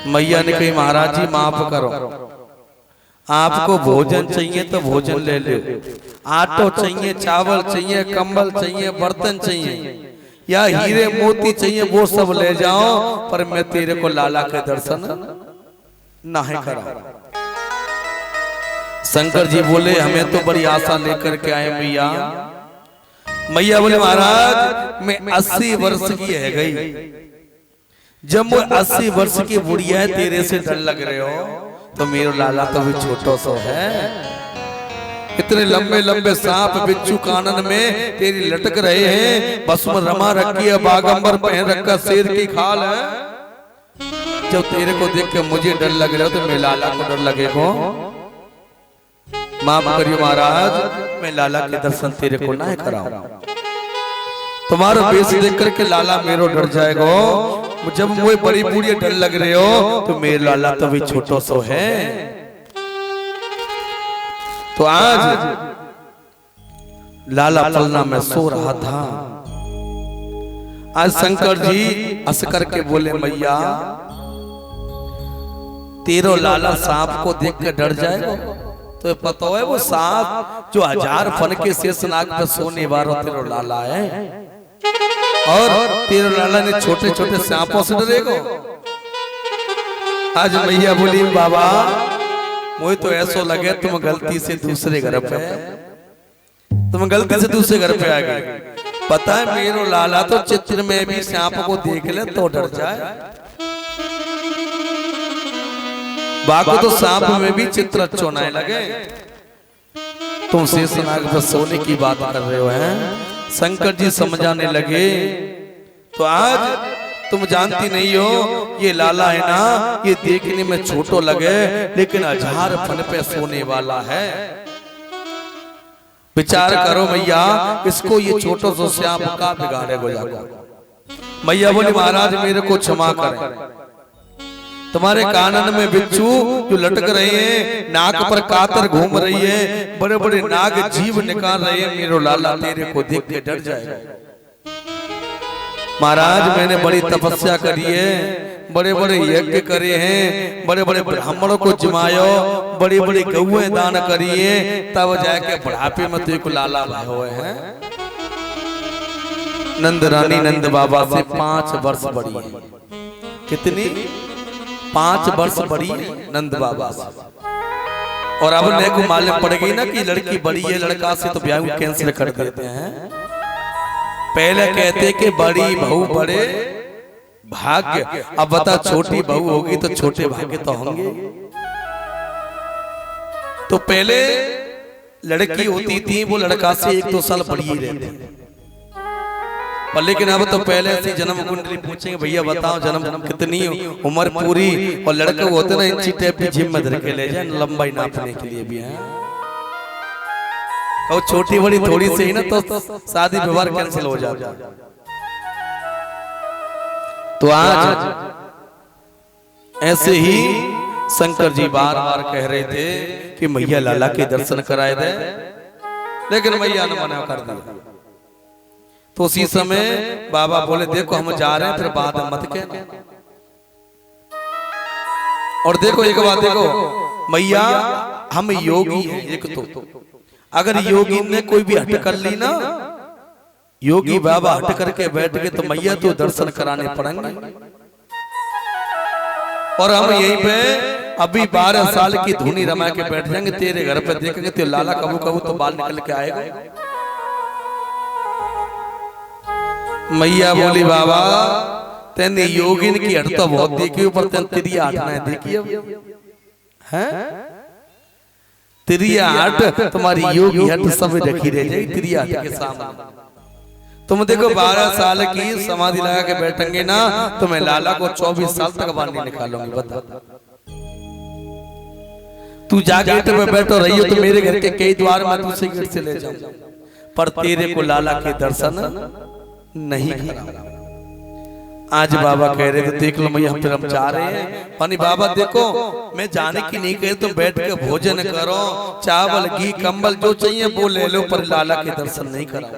मैया ने कही महाराज जी माफ करो, आपको भोजन चाहिए तो भोजन ले लो, आटो चाहिए, चावल चाहिए, कंबल चाहिए, बर्तन चाहिए या हीरे मोती चाहिए वो सब ले जाओ, पर मैं तेरे को लाला के दर्शन नहीं करा। शंकर जी बोले हमें तो बड़ी आशा लेकर के आए मैया। मैया बोले महाराज मैं 80 वर्ष की है गई, जब वो 80 वर्ष की बुढ़िया है तेरे से डर लग रहे हो, तो मेरा लाला तो भी छोटो सो है। इतने लंबे लंबे सांप बिच्छू कानन में तेरी लटक रहे हैं, भस्म रमा रखी है, बागंबर पहन रखा, शेर की खाल है। जब तेरे को देख के मुझे डर लग रहा हो तो मेरे लाला को डर लगेगा। माफ करियो महाराज, मैं लाला के दर्शन तेरे को ना कराऊं। तुम्हारा बेस देख करके लाला मेरो डर जाएगा। जब मुझे बड़ी बूढ़ी डर लग रहे हो तो मेरे लाला तो भी छोटो सो है। तो आज लाला पलना में सो रहा था। आज शंकर जी हंस करके बोले मैया तेरो लाला सांप को देख के डर जाएगा, तो पता है वो सांप जो 1000 फन के शेषनाग पे सोने वाला तेरो लाला है, और तेरे लाला ने छोटे छोटे सांपों से डरेगा। आज मैया बोली बाबा मुझे तो ऐसा लगे तुम गलती से दूसरे घर पे, तुम गलती से दूसरे घर पे आ गए। पता है मेरो लाला तो चित्र में भी सांप को देख ले तो डर जाए, बाको तो सांप में भी चित्र चोनाए लगे। तुम शेषनाग पर सोने की बात कर रहे हो हैं। शंकर जी समझाने लगे तो आज तुम जानती नहीं हो ये लाला है ना, ये देखने में छोटो लगे लेकिन 1000 फन पे सोने वाला है। विचार करो मैया, इसको ये छोटो सो श्याम का बिगाड़े हो जाएगा। मैया बोली महाराज मेरे को क्षमा करें, तुम्हारे कानन में बिच्छू जो लटक रहे हैं, नाक पर कातर घूम रही है, बड़े बड़े नाग जीव निकाल रहे हैं, मेरो लाला तेरे को देख के डर जाएगा। महाराज मैंने बड़ी तपस्या करी है, बड़े बड़े यज्ञ करे हैं, बड़े बड़े ब्राह्मणों को जिमायो, बड़ी बड़ी गौएं दान करी है, तब जाके बुढ़ापे में तेरे को लाला भाई हुए हैं। नंद रानी नंद बाबा से 5 वर्ष बड़ी है। कितनी? 5 वर्ष बड़ी नंद बाबा से। और अब ने को मालूम पड़ गई ना कि लड़की बड़ी है, लड़का से तो ब्याह कैंसिल कर देते हैं। पहले कहते कि बड़ी बहू बड़े भाग्य, अब बता छोटी बहू होगी तो छोटे भाग्य तो होंगे। तो पहले लड़की होती थी वो लड़का से 1-2 साल बड़ी ही रहती, पर लेकिन अब तो पहले ऐसी जन्म कुंडली पूछेंगे भैया बताओ जन्म कितनी उम्र पूरी, और लड़के होते ना इंची टेप भी जिम में धर के ले जाए लंबाई नापने के लिए भी है। और छोटी बड़ी थोड़ी से ही ना तो शादी विवाह कैंसिल हो जाता। तो आज ऐसे ही शंकर जी बार बार कह रहे थे कि मैया लाला के दर्शन कराए दे, लेकिन मैया ने मना कर दिया। तो उसी समय बाबा बोले देखो हम जा रहे हैं, फिर बाद में मत कहना। और देखो एक बात देखो मैया हम योगी हैं, एक तो अगर योगी ने कोई भी हट कर ली ना, योगी बाबा हट करके बैठ गए तो मैया तो दर्शन कराने पड़ेंगे। और हम यहीं पे अभी 12 साल की धुनी रमा के बैठ जाएंगे, तेरे घर पे देखेंगे तो लाला कबू कबू तो बाल निकल के आएगा। मैया बोली बाबा तेने योगिन की हट तो बहुत देखी, ऊपर तिरिया हटना है देखिए हैं, तिरिया हट तुम्हारी योगी हट सब रखी रह जाएगी तिरिया हट के सामने। तुम देखो 12 साल की समाधि लगा के बैठेंगे ना तो मैं लाला को 24 साल तक बाहर नहीं निकालूंगी। बता तू जा गेट पे बैठो रही हो तो मेरे घर के कई द्वार में तुझसे गेट से ले जाऊं, पर तेरे को लाला के दर्शन नहीं करा। आज बाबा कह रहे थे देख लो मैया हम जा रहे हैं। पानी बाबा देखो मैं जाने की नहीं कह, तुम बैठ के भोजन करो, चावल घी कंबल जो चाहिए वो ले लो, पर लाला के दर्शन नहीं करा।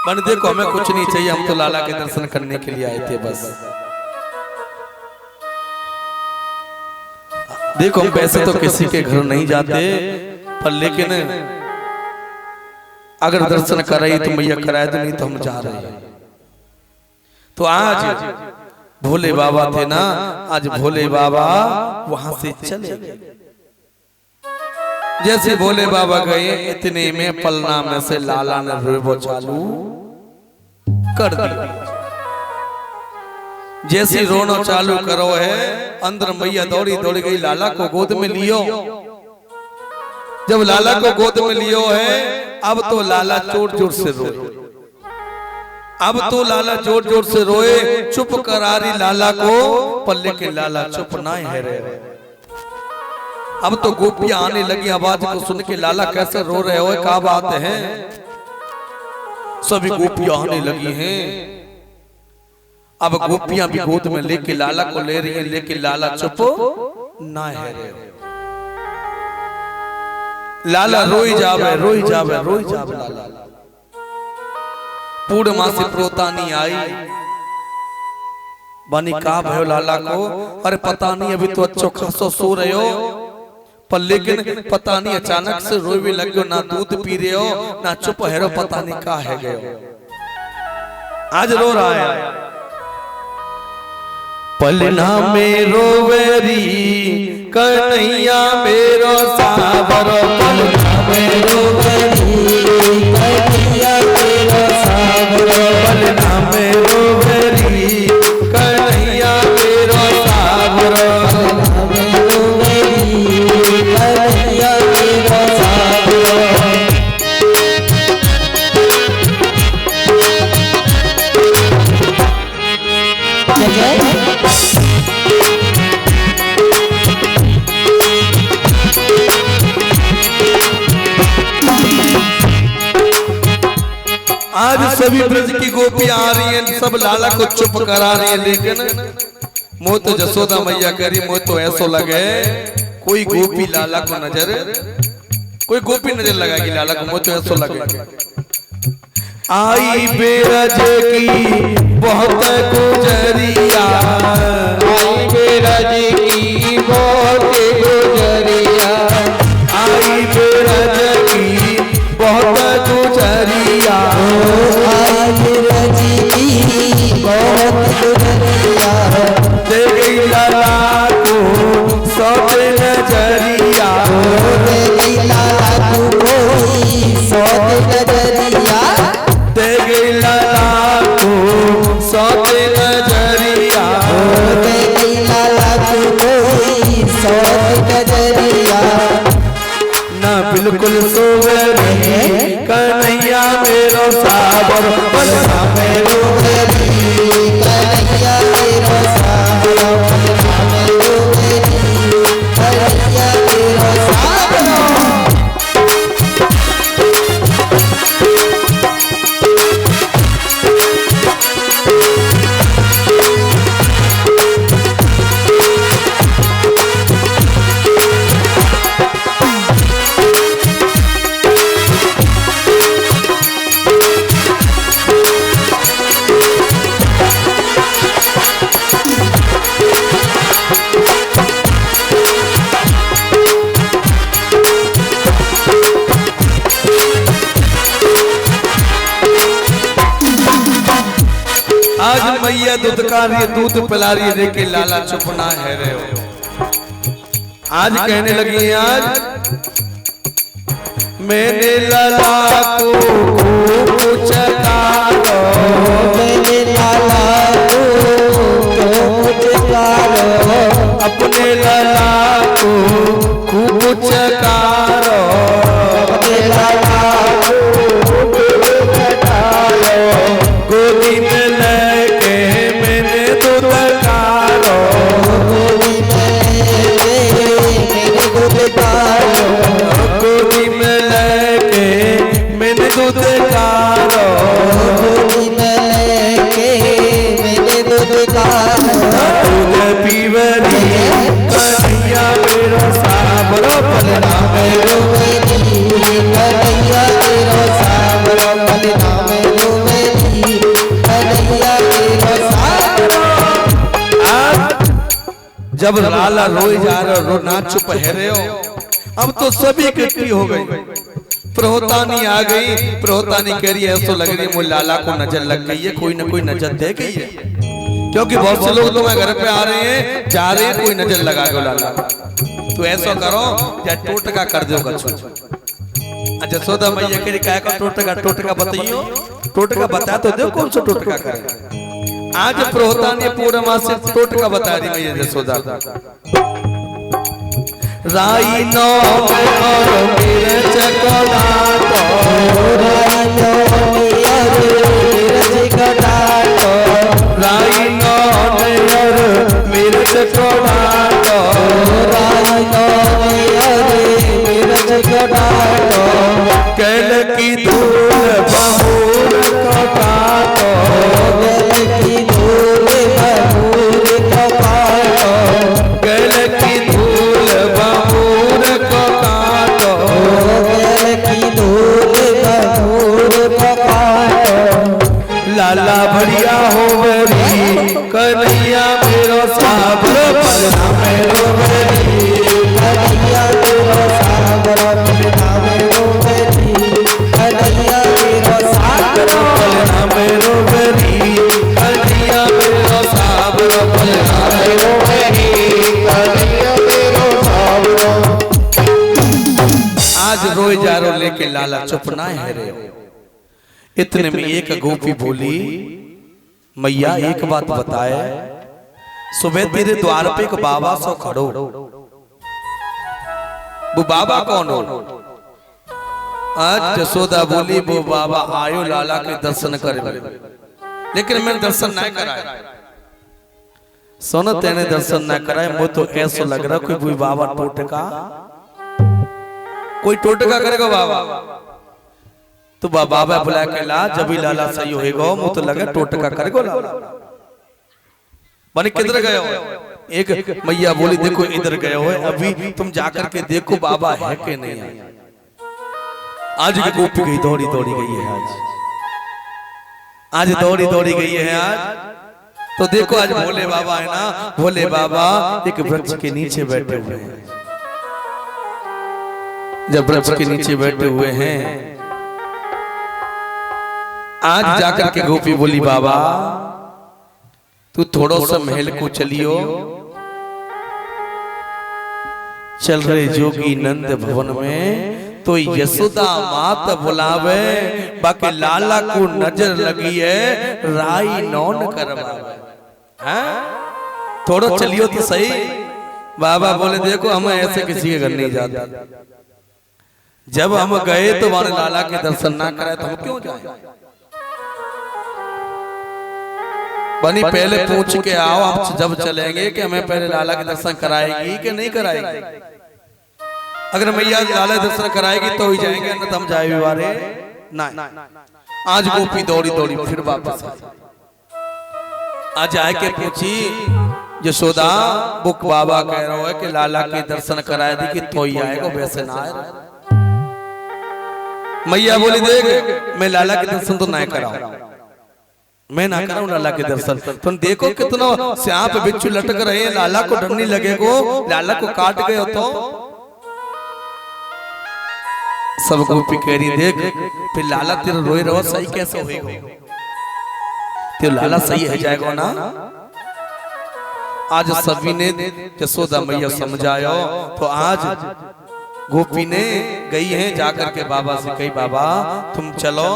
मन देखो हमें कुछ नहीं चाहिए, हम तो लाला के दर्शन करने के लिए आए थे बस। देखो हम वैसे तो किसी के घर नहीं जाते, पर लेकिन अगर दर्शन कराई तो मैया कराए तो, नहीं तो हम जा रहे हैं। तो आज भोले बाबा थे ना, आज भोले बाबा वहां से चले गए। जैसे भोले बाबा गए इतने में पलना में से लाला ने रोबो चालू कर दिया। जैसे रोना चालू करो है, अंदर मैया दौड़ी दौड़ी गई, लाला को गोद में लियो। जब लाला को गोद में लियो है, अब तो लाला जोर जोर से रोए। अब तो लाला जोर जोर से रोए, चुप करारी लाला को, पर लेकिन लाला चुप ना है रहे। अब तो गोपियां आने लगी, आवाज को सुन के लाला कैसे रो रहे हो, क्या बात है। सभी गोपियां आने लगी हैं। अब गोपियां भी गोद में लेके लाला को ले रही है, लेकिन लाला चुप ना है रहे। लाला रोई जावे रोई जावे रोई जावे। लाला पूर्णमासी प्रोतानी आई, बानी का भयो लाला को, अरे पता नहीं अभी तो अच्छो खासो सो रहे हो, पर लेकिन पता नहीं अचानक से रोई भी लग गयो, ना दूध पी रहे हो ना चुप है रो, पता नहीं का है गयो, आज रो रहा है। पलना में रोवेरी कन्हैया मेरो सावर, पलना में रोवेरी कन्हैया मेरो सावर, पलना में रोवेरी कन्हैया मेरो सावर, पलना में रोवेरी कन्हैया मेरो सावर। आज सभी ब्रज की गोपियां आ रही हैं, सब लाला को चुप करा रही है, लेकिन मोह तो जसोदा मैया करी, मोह तो ऐसा लगे कोई गोपी लाला को नजर, कोई गोपी नजर लगाएगी लाला को, मोह तो ऐसा लगे। आई बेरज की बहुत गुजरिया, आई बेरज की बहुत गुजरिया, आई बेरज की बहुत गुजरिया, आई बेरज की बहुत गुजरिया, दे गई लाला को सौत नजरिया, दे गई लाला को कोई सौत नजरिया, दे गई लाला को सौत नजरिया, दे गई लाला को कोई सौत नजरिया। ना बिल्कुल सोवेरी कन्हैया मेरो सावर, पलना में रोवेरी कन्हैया मेरो सावर, पलना में रोवेरी कन्हैया मेरो सावर। आज मैया दूध का रही है, दूध पिला रही है, लेकिन लाला चुप ना है रहे हो। आज कहने लगी आज मैंने लाला को पुचकारो, मैंने लाला को पुचकारो, अपने लाला को खूब पुचकारो, अपने लाला को पुचकारो, गोदी में लेके मैंने दूध कारो, गोदी में मैंने दूध कारो, गोदी में लेके मैंने दूध कारो, गोदी में लेके मैंने दूध कारो, दूध पीवरी कन्हैया मेरो सावर, पलना में रोवेरी कन्हैया मेरो सावर, पलना में रोवेरी कन्हैया मेरो सावर। जब लाला रोए जा रहे हो, ना चुप है रहे हो। अब तो सभी इकट्ठी हो गई, प्रहोतानी आ गई। प्रहोतानी कह रही है ऐसा लग रही है मुझे लाला को नजर लग गई है, कोई ना कोई नजर दे गई है, क्योंकि बहुत से लोग तो मैं घर पे आ रहे हैं जा रहे हैं, कोई नजर लगा गो लाला। तो ऐसा करो या टोटका कर दो कछु। अच्छा सोदा मैया कह रही काय का टोटका, टोटका बताइयो, टोटका बता तो दो कौन सा टोटका करे। आज प्रहोतानी पूरा मास से टोटका बता रही मैया जसोदा। राई नो और मिर्च कटातो, राई नो मिर्च कटातो, राई नो और मिर्च कटातो, राई नो मिर्च कटातो, कैल की धूल बबूर कटातो, कैल की धूल बबूर कटातो, कैल की धूल बबूर कटातो, कैल की धूल बबूर कटातो। लाला बढ़िया हो बरी कन्हैया मेरो साबर पलना मेरो बरी, कन्हैया मेरो साबर पलना मेरो बरी, कन्हैया मेरो साबर पलना मेरो बरी, कन्हैया मेरो साबर पलना मेरो बरी, कन्हैया मेरो साबर। आज रोए जा रो लेके लाला चुप ना है रे। इतने में एक गोपी बोली मैया एक बात बताए, सुबह तेरे द्वार पे एक बाबा सो खड़ो, वो बाबा कौन हो? आज जसोदा बोली वो बाबा आयो लाला के दर्शन करे, लेकिन मैंने दर्शन नहीं कराया। सुनो तेने दर्शन ना कराए, मुझे तो ऐसा लग रहा कोई कोई बाबा टोटका, कोई टोटका करेगा बाबा। तो बाबा बुला के ला, जब ही लाला सही होएगा मुझे तो लगा टोटका करेगा लाला। बने किधर गए हो? एक मैया बोली देखो इधर गए हो, अभी तुम जाकर के देखो बाबा है कि नहीं है। आज की गोपी गई दौड़ी दौड़ी गई है, आज दौड़ी दौड़ी गई है आज। तो देखो आज भोले बाबा है ना, भोले बाबा एक वृक्ष के नीचे बैठे हुए हैं। जब वृक्ष के नीचे बैठे हुए हैं, आज जाकर के गोपी बोली बाबा तू थोड़ा सा महल को चलियो, चल रहे जोगी नंद भवन में, तो यशोदा मात बुलावे, बाकी लाला को नजर लगी है राई नौन करवावे। हाँ थोड़ा चलियो तो सही। बाबा बोले देखो हम ऐसे किसी के घर नहीं जाते, जब हम गए तो वहां लाला के दर्शन ना कराए तो हम क्यों जाए। बनी पहले पूछ के आओ, आप जब चलेंगे कि हमें पहले लाला के दर्शन कराएगी कि नहीं कराएगी। अगर मैया लाला दर्शन कराएगी तो ही जाएंगे, न तो हम जाए भी वारे ना। आज गोपी दौड़ी दौड़ी फिर वापस आज आए के पूछी यशोदा बुक बाबा कह रहा है कि लाला के दर्शन कराए दी कि तो ही आएगा, वैसे ना आए। मैया बोली देख मैं लाला के दर्शन तो ना कराऊं, मैं ना कराऊं लाला के दर्शन। तुम देखो कितना सांप बिच्छू लटक रहे हैं, लाला को डर नहीं लगेगो, लाला को काट गए तो। सब गोपी कह रही देख फिर लाला तेरा रोए रहो सही कैसे होएगा, तेरा लाला सही है जाएगा ना। आज सभी ने यशोदा मैया समझायो, तो आज गोपी ने गई है जाकर के बाबा से कही बाबा तुम चलो,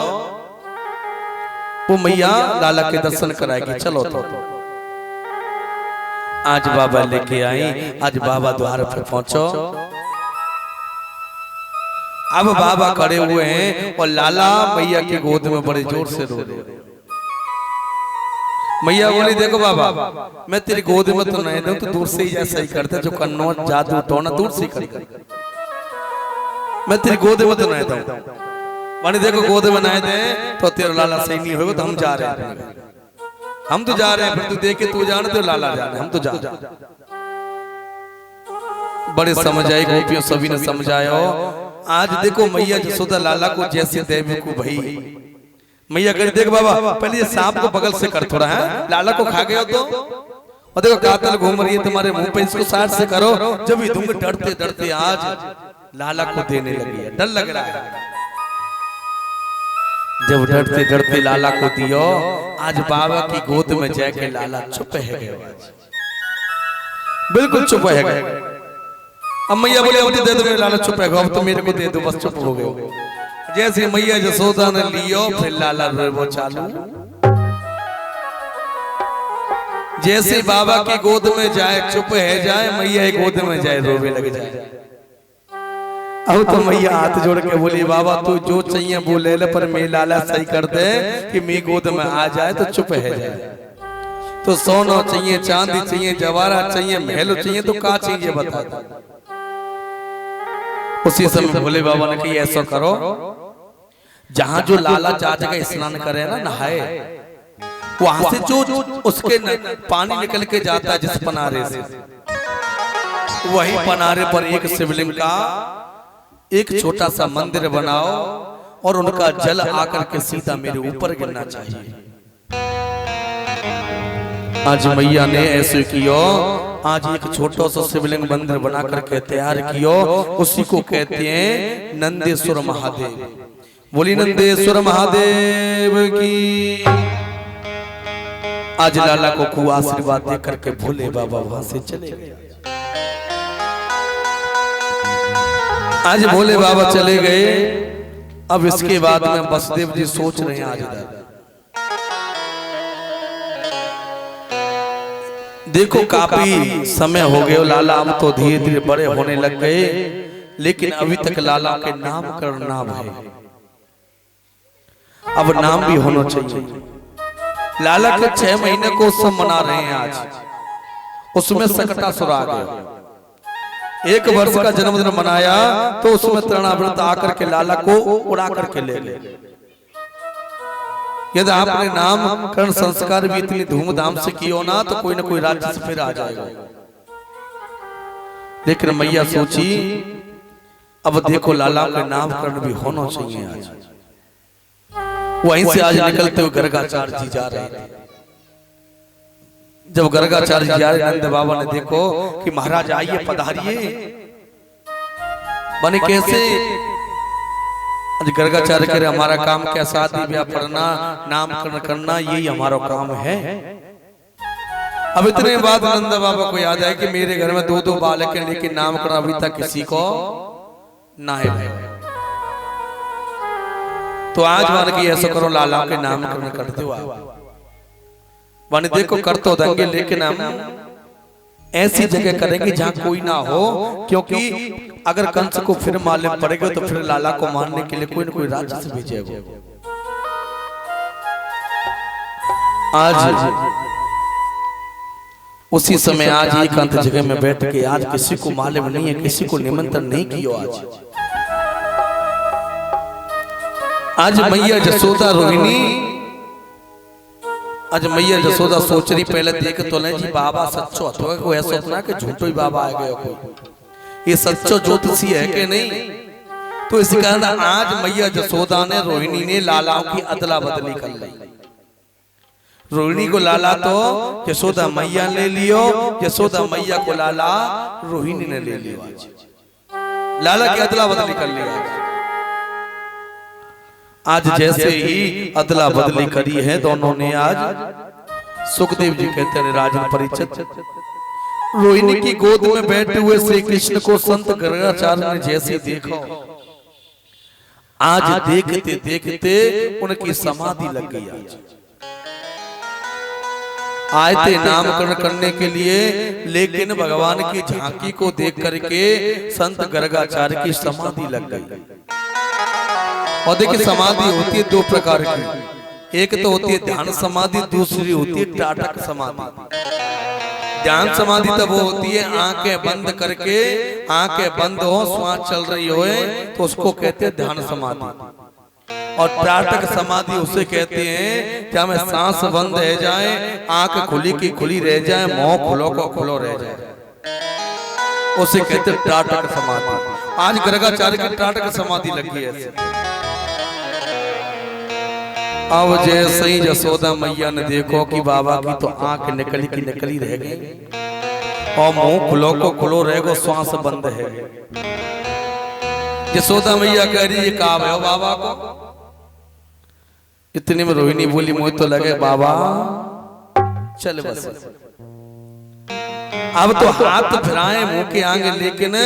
वो मैया लाला के दर्शन कराएगी, चलो। तो आज बाबा लेके आई, आज बाबा द्वार पर पहुंचो। अब बाबा खड़े हुए हैं और लाला मैया की गोद में बड़े जोर से रो रहे हैं। मैया बोली देखो बाबा मैं तेरी गोद में तो नहीं दूं, तो दूर से ही ऐसा ही करते जो कन्नौज जादू टोना दूर से करते, मैं तेरी गोद में तो नहीं दूं। माने देखो गोद में नहीं दे तो तेरा लाला सही नहीं होगा, तो हम जा रहे हैं, हम तो जा रहे हैं, फिर तू देखे तू जाने तो लाला जाने, हम तो जा। बड़े समझ आई गोपियों, सभी ने समझाया। आज देखो मैया जसोदा लाला को जैसे देवी को भाई मैया कर देख बाबा पहले ये सांप को बगल से कर थोड़ा है, लाला को खा गया तो और देखो कातल घूम रही है तुम्हारे मुंह पे, इसको साइड से करो। जब ये तुम डरते डरते आज लाला को देने लगी है, डर लग रहा है। जब डरते डरते लाला को दियो, आज बाबा की गोद में जाके लाला चुप है गए, बिल्कुल चुप है गए। अब मैया बोले अब दे दो मेरे लाला, चुप है गो, अब तो मेरे को दे दो, बस चुप हो गए। जैसे मैया जसोदा ने लियो, फिर लाला रोए चालू। जैसे बाबा की गोद में जाए चुप है जाए, मैया गोद में जाए रोवे लग जाए। अब तो मैया हाथ जोड़ के बोली बाबा तू जो चाहिए वो ले ले, पर मेरे लाला सही कर दे कि मेरी गोद में आ जाए तो चुप है जाए। तो सोना चाहिए, चांदी चाहिए, जवाहरा चाहिए, महल चाहिए, तो का चाहिए बता दो। उसी समय भोले बाबा ने कहा ऐसा करो, जहां जो लाला जा जगह स्नान करे ना, नहाए, वहां से जो उसके पानी निकल के जाता है जिस पनारे से, वही पनारे पर एक शिवलिंग का एक छोटा सा मंदिर बनाओ और उनका जल आकर के सीधा मेरे ऊपर गिरना चाहिए। आज मैया ने ऐसे कियो, आज एक छोटा सा शिवलिंग मंदिर बना करके तैयार कियो, उसी को कहते हैं नंदेश्वर महादेव। बोली नंदेश्वर महादेव की। आज लाला को खूब आशीर्वाद दे करके भोले बाबा वहां से चले गए। आज भोले बाबा चले गए। अब इसके बाद में बसदेव जी सोच रहे हैं, आज देखो काफी समय हो गया, लाला अब तो धीरे धीरे बड़े होने लग गए, लेकिन अभी तक लाला के नामकरण नाम है, अब नाम भी होना चाहिए। लाला के 6 महीने को उत्सव मना रहे हैं आज, उसमें सकटासुर आ गया। 1 वर्ष का जन्मदिन मनाया तो उसमें तृणाव्रत आकर के लाला को उड़ा करके ले गए। यदि आपने नामकरण संस्कार भी इतनी धूमधाम से किया ना, तो कोई ना कोई राज्य से फिर आ जाएगा। लेकिन मैया सोची अब देखो लाला का नामकरण भी होना चाहिए। आज वहीं से आज निकलते हुए गर्गाचार्य जी जा रहे थे। जब गर्गाचार्य जी जा रहे, नंद बाबा ने देखो कि महाराज आइए पधारिए। बने कैसे? आज गर्गाचार्य कह रहे हमारा काम क्या, शादी ब्याह पढ़ना, नामकरण करना, यही हमारा काम है। अब इतने बाद नंद बाबा को याद आया कि मेरे घर में 2-2 बालक हैं, लेकिन नामकरण अभी तक किसी को ना है। तो आज मान के ऐसा करो, लाला के नामकरण करते हो आप। माने देखो कर तो देंगे, लेकिन हम ऐसी जगह करेंगे जहां कोई ना हो, क्योंकि अगर कंस को फिर मालूम पड़ेगा तो फिर लाला को मारने के लिए कोई ना कोई राज्य से भेजेगा। आज उसी समय आज एकांत जगह में बैठ के, आज किसी को मालूम नहीं है, किसी को निमंत्रण नहीं किया। आज मैया जसोदा रोहिणी, आज मैया जसोदा सोच रही, पहले देख तो नहीं जी बाबा सच्चो तो कोई ऐसा सोचना कि झूठो ही बाबा आ गया, कोई ये सच्चो ज्योतिषी है कि नहीं। तो इस कारण आज मैया जसोदा ने, रोहिणी ने लालाओं की अदला बदली कर ली। रोहिणी को लाला तो यशोदा मैया ले लियो, यशोदा मैया को लाला रोहिणी ने ले लियो। आज लाला की अदला बदली कर लिया। आज जैसे ही अदला बदली करी है दोनों ने, आज सुखदेव जी कहते हैं राजन परिचित, रोहिणी की गोद में बैठे हुए श्री कृष्ण को संत गर्गाचार्य ने जैसे देखो, आज देखते देखते उनकी समाधि लग गई। आज आए थे नामकरण करने के लिए, लेकिन भगवान की झांकी को देख करके संत गर्गाचार्य की समाधि लग गई। और देखिए समाधि होती है 2 प्रकार की, एक तो होती है ध्यान समाधि, दूसरी होती है टाटक समाधि। ध्यान समाधि तब वो होती है आंखें बंद करके, आंखें बंद हो, श्वास चल रही हो, तो उसको कहते हैं ध्यान समाधि। और टाटक समाधि उसे कहते हैं कि हमें सांस बंद रह जाए, आंख खुली की खुली रह जाए, मुंह खुलो को खुलो रह जाए, उसे कहते हैं टाटक समाधि। आज गर्गाचार्य की टाटक समाधि लगी है। अब जैसे ही यशोदा मैया ने देखो कि बाबा की तो आंख निकली की निकली रह गई और मुंह खुलो को खुलो रह गो, श्वास बंद है। यशोदा मैया कह रही है कहा है बाबा को। इतने में रोहिणी बोली मुझे तो लगे बाबा चल बस। अब तो हाथ फिराए मुंह के आगे, लेकिन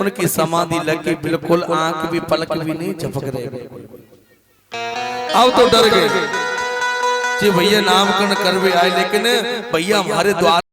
उनकी समाधि लगी बिल्कुल, आंख भी पलक भी नहीं झपक रहे। अब तो डर गए जी भैया नामकरण करवे आए, लेकिन भैया हमारे द्वार